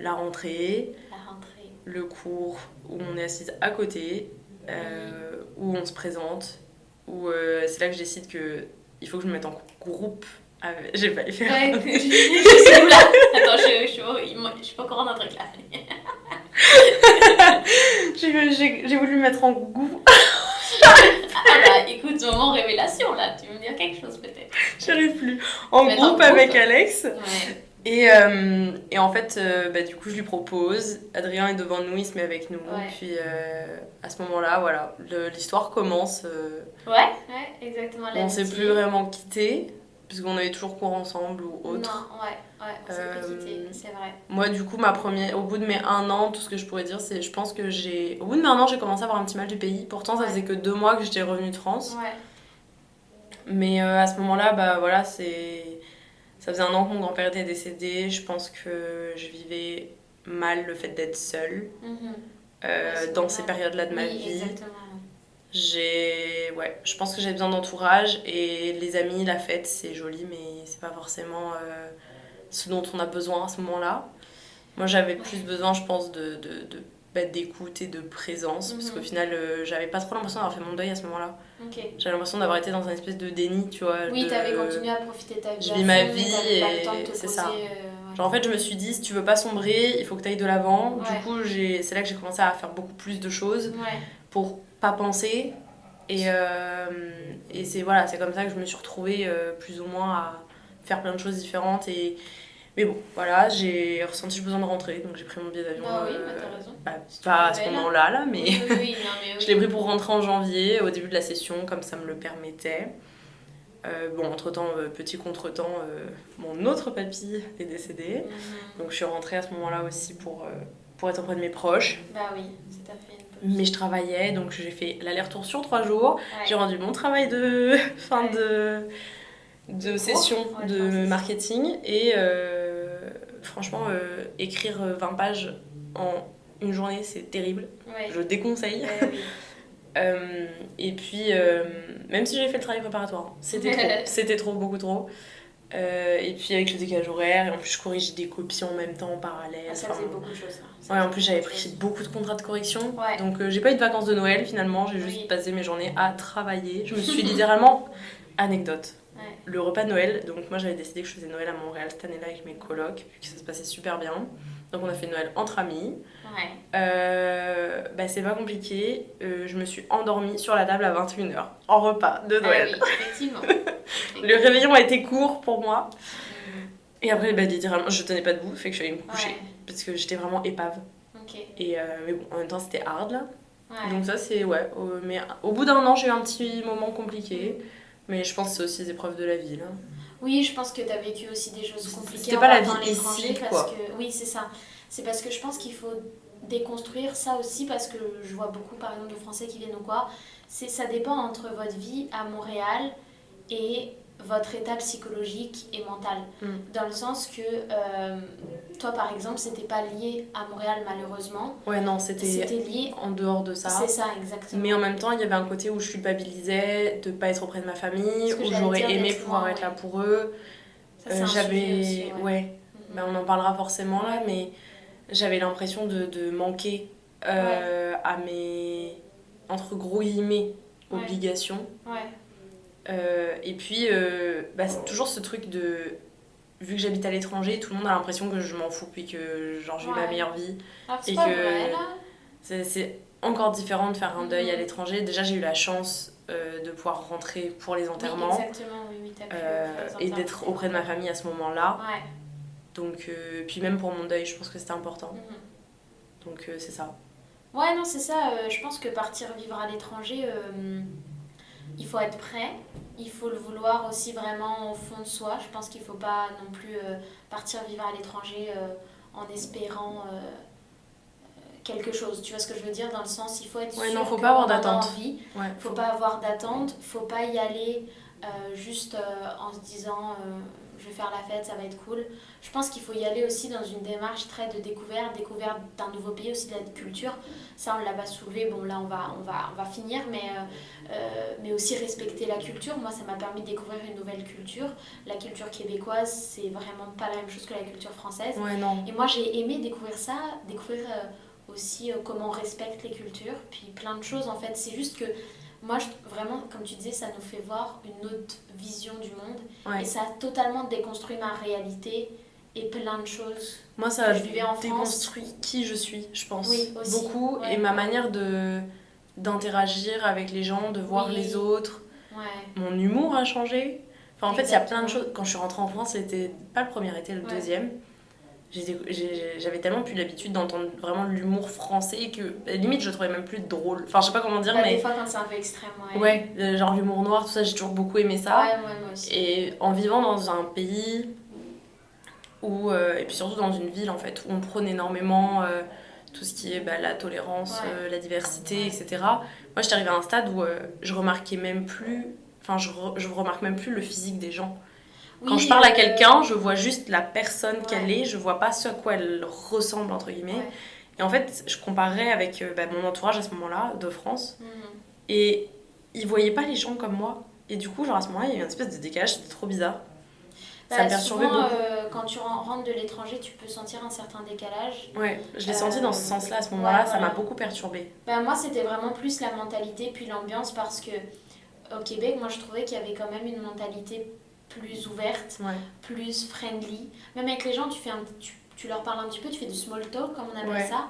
la rentrée, le cours où on est assise à côté, où on se présente, où c'est là que je décide qu'il faut que je me mette en groupe. J'ai pas les faire. Ouais, je sais où là. Attends, je suis pas au courant d'un truc là. J'ai voulu me mettre en groupe. Écoute, moment révélation là, tu veux me dire quelque chose peut-être. J'arrive plus. En groupe avec Alex. Et en fait, du coup, je lui propose. Adrien est devant nous, il se met avec nous. Puis à ce moment-là, voilà, l'histoire commence. Ouais, exactement. On s'est plus vraiment quittés. Parce qu'on avait toujours cours ensemble ou autre. Non, ouais, on s'est pas quitté, c'est vrai. Moi, du coup, au bout de mes 1 an, tout ce que je pourrais dire, c'est je pense que au bout de mes 1 an, j'ai commencé à avoir un petit mal du pays. Pourtant, ça faisait que 2 mois que j'étais revenue de France. Ouais. Mais à ce moment-là, bah voilà, ça faisait 1 an que mon grand-père était décédé. Je pense que je vivais mal le fait d'être seule dans ces périodes-là de ma vie. Exactement. Je pense que j'ai besoin d'entourage et les amis, la fête, c'est joli, mais c'est pas forcément ce dont on a besoin à ce moment-là. Moi, j'avais plus besoin, je pense, d'écoute et de présence, parce qu'au final, j'avais pas trop l'impression d'avoir fait mon deuil à ce moment-là. Okay. J'avais l'impression d'avoir été dans une espèce de déni, tu vois. Oui, t'avais continué à profiter de ta vie. Je vis ma vie et c'est ça. Genre, en fait, je me suis dit, si tu veux pas sombrer, il faut que tu ailles de l'avant. Du coup, c'est là que j'ai commencé à faire beaucoup plus de choses pour pas penser. Et c'est comme ça que je me suis retrouvée plus ou moins à faire plein de choses différentes. Mais bon, voilà, j'ai ressenti le besoin de rentrer, donc j'ai pris mon billet d'avion. Oui, t'as raison. Pas à ce moment-là, mais oui, non, mais je l'ai pris pour rentrer en janvier, au début de la session, comme ça me le permettait. Entre-temps, petit contretemps, mon autre papy est décédé. Donc je suis rentrée à ce moment-là aussi pour être auprès de mes proches. Bah oui, c'est tout à fait. Mais je travaillais, donc j'ai fait l'aller-retour sur 3 jours. Ouais. J'ai rendu mon travail de fin de session de marketing. Et franchement, écrire 20 pages en une journée, c'est terrible. Ouais. Je déconseille. Oui. Et puis, même si j'ai fait le travail préparatoire, c'était trop, beaucoup trop. Et puis avec le décalage horaire, et en plus je corrigeais des copies en même temps en parallèle. Ça faisait beaucoup de choses. Ouais, en plus j'avais pris beaucoup de contrats de correction. Ouais. Donc j'ai pas eu de vacances de Noël finalement, j'ai juste passé mes journées à travailler. Je me suis littéralement... Anecdote. Ouais. Le repas de Noël, donc moi j'avais décidé que je faisais Noël à Montréal cette année-là avec mes colocs, puis que ça se passait super bien. Donc on a fait Noël entre amis. Ouais. C'est pas compliqué. Je me suis endormie sur la table à 21h en repas de Noël. Ah oui, effectivement. Le réveillon a été court pour moi. Et après, littéralement, je tenais pas debout, fait que je suis allée me coucher. Parce que j'étais vraiment épave. Okay. Et mais bon, en même temps, c'était hard là. Ouais. Donc ça, c'est... mais au bout d'1 an, j'ai eu un petit moment compliqué. Mais je pense que c'est aussi des épreuves de la vie là. Oui, je pense que t'as vécu aussi des choses compliquées. C'était pas la vie ici, quoi. Oui, c'est ça. C'est parce que je pense qu'il faut déconstruire ça aussi, parce que je vois beaucoup, par exemple, de Français qui viennent ou quoi. Ça dépend entre votre vie à Montréal et votre état psychologique et mental. Dans le sens que toi, par exemple, c'était pas lié à Montréal, malheureusement. Ouais, non, c'était lié en dehors de ça. C'est ça, exactement. Mais en même temps, il y avait un côté où je culpabilisais de pas être auprès de ma famille, où j'aurais aimé pouvoir être là pour eux. Ça, j'avais aussi, on en parlera forcément là, mais j'avais l'impression de manquer à mes, entre gros guillemets, obligations. Et puis, c'est toujours ce truc de... Vu que j'habite à l'étranger, tout le monde a l'impression que je m'en fous, puis que j'ai eu ma meilleure vie. C'est pas vrai, là. C'est encore différent de faire un deuil à l'étranger. Déjà, j'ai eu la chance de pouvoir rentrer pour les enterrements. Oui, exactement, oui, t'as pu et d'être auprès de ma famille à ce moment-là. Ouais. Donc, puis même pour mon deuil, je pense que c'était important. Donc, c'est ça. Ouais, non, c'est ça. Je pense que partir vivre à l'étranger, il faut être prêt. Il faut le vouloir aussi vraiment au fond de soi. Je pense qu'il ne faut pas non plus partir vivre à l'étranger en espérant quelque chose. Tu vois ce que je veux dire? Dans le sens, il faut être sûr faut pas avoir d'attente. Faut pas avoir d'attente. Faut pas y aller juste en se disant je vais faire la fête, ça va être cool. Je pense qu'il faut y aller aussi dans une démarche très de découverte d'un nouveau pays, aussi de la culture. Ça, on ne l'a pas soulevé. Bon, là, on va finir, mais aussi respecter la culture. Moi, ça m'a permis de découvrir une nouvelle culture. La culture québécoise, c'est vraiment pas la même chose que la culture française. Ouais, non. Et moi, j'ai aimé découvrir ça, aussi comment on respecte les cultures, puis plein de choses, en fait. C'est juste que moi, vraiment, comme tu disais, ça nous fait voir une autre vision du monde. Et ça a totalement déconstruit ma réalité et plein de choses. Moi, ça a déconstruit qui je suis, je pense. Oui, aussi. Beaucoup. Et ma manière d'interagir avec les gens, de voir les autres. Mon humour a changé. Enfin, en fait, il y a plein de choses. Quand je suis rentrée en France, c'était pas le premier été, le deuxième. j'avais tellement plus l'habitude d'entendre vraiment l'humour français que limite je le trouvais même plus drôle. Enfin, je sais pas comment dire, Bah, mais des fois, quand c'est un peu extrême, ouais. ouais, genre l'humour noir, tout ça, j'ai toujours beaucoup aimé ça. Ouais, moi aussi. Et en vivant dans un pays où, et puis surtout dans une ville en fait, où on prône énormément tout ce qui est la tolérance, Ouais. la diversité, etc. Moi, j'étais arrivée à un stade où je remarquais même plus, enfin, je remarque même plus le physique des gens. Quand Oui, je parle à quelqu'un, je vois juste la personne ouais. qu'elle est, je vois pas ce à quoi elle ressemble, entre guillemets. Ouais. Et en fait, je comparais avec mon entourage à ce moment-là, de France, Mhm. et ils voyaient pas les gens comme moi. Et du coup, genre à ce moment-là, il y a eu une espèce de décalage, c'était trop bizarre. Ça me perturbait souvent, beaucoup. quand tu rentres de l'étranger, tu peux sentir un certain décalage. Ouais, je l'ai senti dans ce sens-là, à ce moment-là, Ouais, ça m'a voilà. beaucoup perturbée. Moi, c'était vraiment plus la mentalité puis l'ambiance parce que au Québec, moi, je trouvais qu'il y avait quand même une mentalité plus ouverte, Ouais. plus friendly. Même avec les gens, tu leur parles un petit peu, tu fais du small talk, comme on appelle Ouais. ça.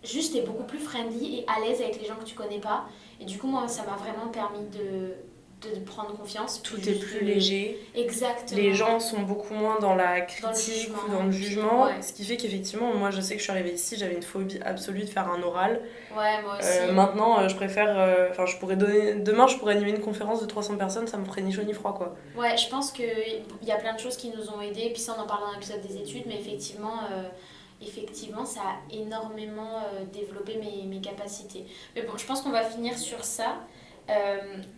Juste, t'es beaucoup plus friendly et à l'aise avec les gens que tu connais pas. Et du coup, moi, ça m'a vraiment permis de prendre confiance. Tout puis est juste plus léger. Exactement. Les gens sont beaucoup moins dans la Dans le critique jugement, ou dans le jugement. ouais. Ce qui fait qu'effectivement, moi je sais que je suis arrivée ici, j'avais une phobie absolue de faire un oral. Ouais, moi aussi. Maintenant, je préfère. Enfin, je pourrais donner. Demain, je pourrais animer une conférence de 300 personnes, ça me ferait ni chaud ni froid, quoi. Ouais, je pense qu'il y a plein de choses qui nous ont aidés. Puis ça, on en parle dans l'épisode des études. Mais effectivement, ça a énormément développé mes capacités. Mais bon, je pense qu'on va finir sur ça.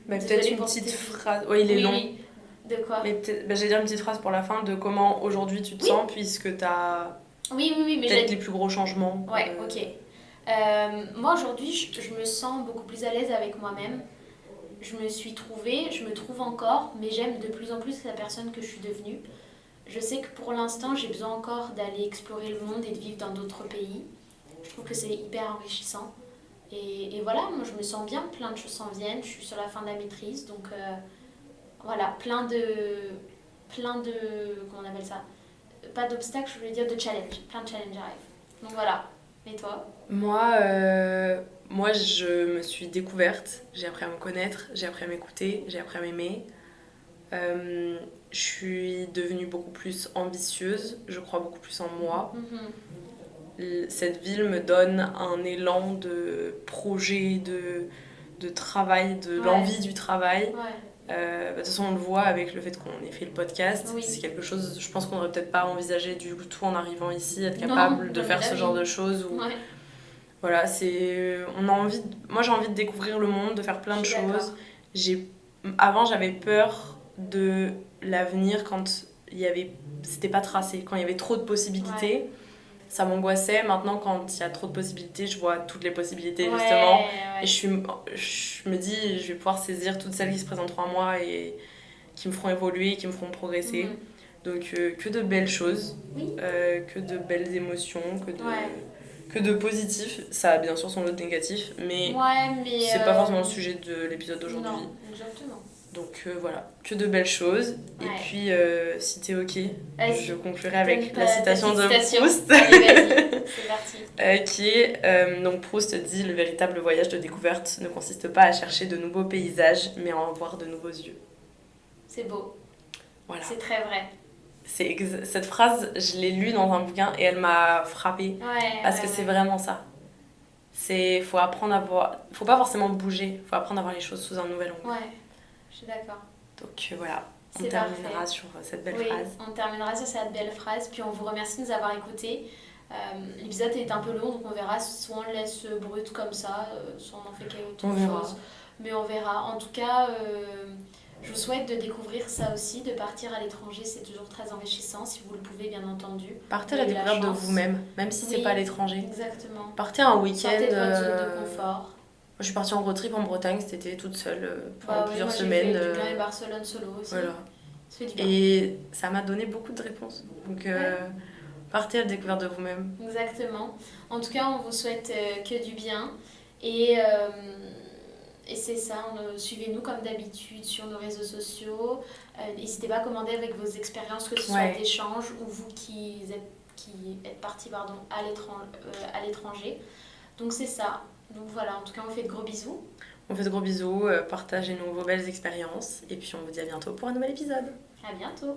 Peut-être une petite phrase. Ouais, il est long. Oui. De quoi? Mais j'allais dire une petite phrase pour la fin de comment aujourd'hui tu te sens, puisque t'as Oui, mais peut-être les plus gros changements. Ouais, ok. Moi aujourd'hui, je me sens beaucoup plus à l'aise avec moi-même. Je me suis trouvée, je me trouve encore, mais j'aime de plus en plus la personne que je suis devenue. Je sais que pour l'instant, j'ai besoin encore d'aller explorer le monde et de vivre dans d'autres pays. Je trouve que c'est hyper enrichissant. Et voilà, moi je me sens bien, plein de choses s'en viennent. Je suis sur la fin de la maîtrise, donc voilà, plein de. Comment on appelle ça? Pas d'obstacles, je voulais dire de challenges. Plein de challenges arrivent. Donc voilà. Et toi? Moi, je me suis découverte, j'ai appris à me connaître, j'ai appris à m'écouter, j'ai appris à m'aimer. Je suis devenue beaucoup plus ambitieuse, je crois beaucoup plus en moi. Cette ville me donne un élan de projet, de travail, de l'envie du travail. De toute façon, on le voit avec le fait qu'on ait fait le podcast. Oui. C'est quelque chose, je pense qu'on n'aurait peut-être pas envisagé du tout en arrivant ici, être capable de faire ce genre de choses. Voilà, moi j'ai envie de découvrir le monde, de faire plein de choses. Avant, j'avais peur de l'avenir quand c'était pas tracé, quand il y avait trop de possibilités. Ça m'angoissait. Maintenant, quand il y a trop de possibilités, je vois toutes les possibilités, justement. Et je me dis, je vais pouvoir saisir toutes celles qui se présenteront à moi et qui me feront évoluer, qui me feront progresser. Donc, que de belles choses, que de belles émotions, que de positif. Ça a bien sûr son lot de négatif, mais c'est pas forcément le sujet de l'épisode d'aujourd'hui. Non, exactement. Donc voilà, que de belles choses. Et puis, si t'es ok, je conclurai avec la citation de Proust. Allez, vas-y, c'est parti. Qui est, donc Proust dit, le véritable voyage de découverte ne consiste pas à chercher de nouveaux paysages, mais à en voir de nouveaux yeux. C'est beau. Voilà. C'est très vrai. Cette phrase, je l'ai lue dans un bouquin et elle m'a frappée. Parce que c'est vraiment ça. Faut apprendre à voir. Faut pas forcément bouger, faut apprendre à voir les choses sous un nouvel angle. Ouais, je suis d'accord. Donc voilà, on C'est terminera parfait. sur cette belle phrase. On terminera sur cette belle phrase. Puis on vous remercie de nous avoir écoutés. L'épisode est un peu long, donc on verra. Soit on le laisse brut comme ça, soit on en fait quelque chose. Mais on verra. En tout cas, je vous souhaite de découvrir ça aussi, de partir à l'étranger. C'est toujours très enrichissant, si vous le pouvez, bien entendu. Partez à la découverte de vous-même, même si c'est pas à l'étranger. Exactement. Partez un week-end. Sortez de votre zone de confort. Je suis partie en road trip en Bretagne cet été, toute seule, pendant plusieurs moi, semaines. J'ai fait Dublin et Barcelone solo aussi. Voilà. Ça fait du bien. Et ça m'a donné beaucoup de réponses. Donc, partez à la découverte de vous-même. Exactement. En tout cas, on vous souhaite que du bien. Et c'est ça, suivez-nous comme d'habitude sur nos réseaux sociaux. N'hésitez pas à commander avec vos expériences, que ce soit d'échange ou vous qui êtes partis à l'étranger. Donc c'est ça. Donc voilà, en tout cas, on fait de gros bisous. On fait de gros bisous, partagez-nous vos belles expériences. Et puis on vous dit à bientôt pour un nouvel épisode. À bientôt.